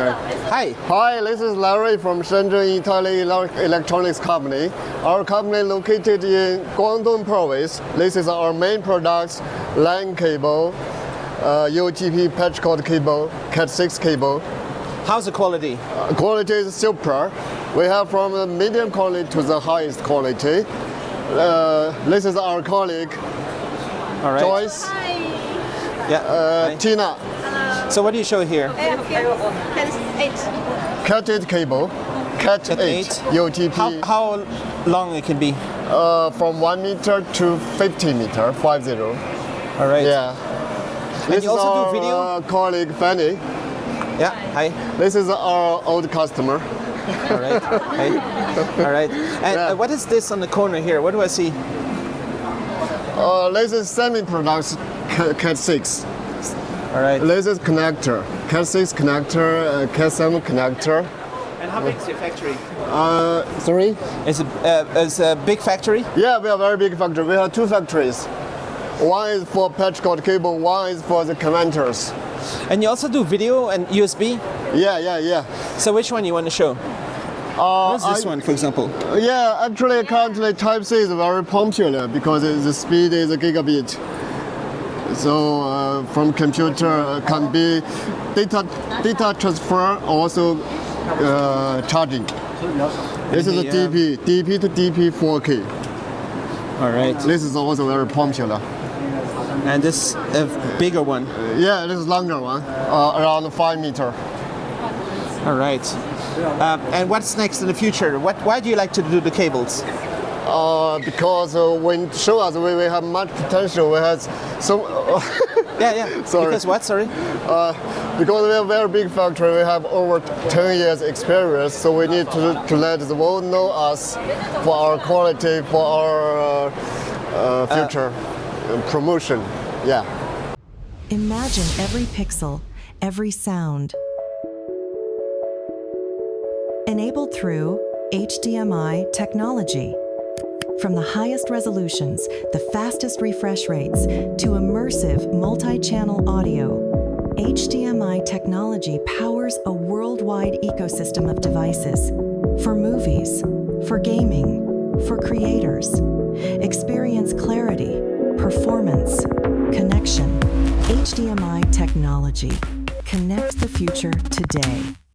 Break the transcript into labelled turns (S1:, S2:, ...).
S1: Okay.
S2: Hi.
S1: Hi, this is Larry from Shenzhen YiTaiLi Electronics Company. Our company located in Guangdong Province. This is our main products: LAN cable, UGP patch cord cable, Cat6 cable.
S2: How's the quality?
S1: Quality is super. We have from the medium quality to the highest quality. This is our colleague,
S2: All right.
S1: Joyce,
S2: Yeah. Hi.
S1: Tina.
S2: So what do you show here?
S1: Cat8 cable, Cat8 UGP.
S2: How long it can be?
S1: From 1 meter to 50 meter, 50.
S2: All right.
S1: Yeah.
S2: And
S1: This
S2: you
S1: is
S2: also
S1: our
S2: do video?
S1: Colleague Fanny.
S2: Yeah. Hi.
S1: This is our old customer.
S2: All right. Hi. All right. And
S1: Yeah.
S2: what is this on the corner here? What do I see?
S1: This is semi-products Cat6.
S2: All right.
S1: This is connector, Cat6 connector, Cat7 connector.
S2: And how big is your factory?
S1: Sorry?
S2: It's a big factory.
S1: Yeah, we have a very big factory. We have two factories. One is for patch cord cable, one is for the connectors.
S2: And you also do video and USB.
S1: Yeah.
S2: So which one you want to show? What's this one, for example?
S1: Yeah, actually currently Type-C is very popular because the speed is a gigabit. So from computer can be data transfer, also charging. This is a DP to DP 4K.
S2: All right.
S1: This is also very popular.
S2: And this bigger one.
S1: Yeah, this is longer one, around 5 meter.
S2: All right. And what's next in the future? Why do you like to do the cables?
S1: Because when show us we have much potential. We have some.
S2: Yeah.
S1: Sorry.
S2: Because what? Sorry.
S1: Because we have a very big factory, we have over 10 years experience, so we need to let the world know us for our quality, for our future promotion. Yeah.
S3: Imagine every pixel, every sound. Enabled through HDMI technology. From the highest resolutions, the fastest refresh rates, to immersive multi-channel audio, HDMI technology powers a worldwide ecosystem of devices for movies, for gaming, for creators. Experience clarity, performance, connection. HDMI technology connects the future today.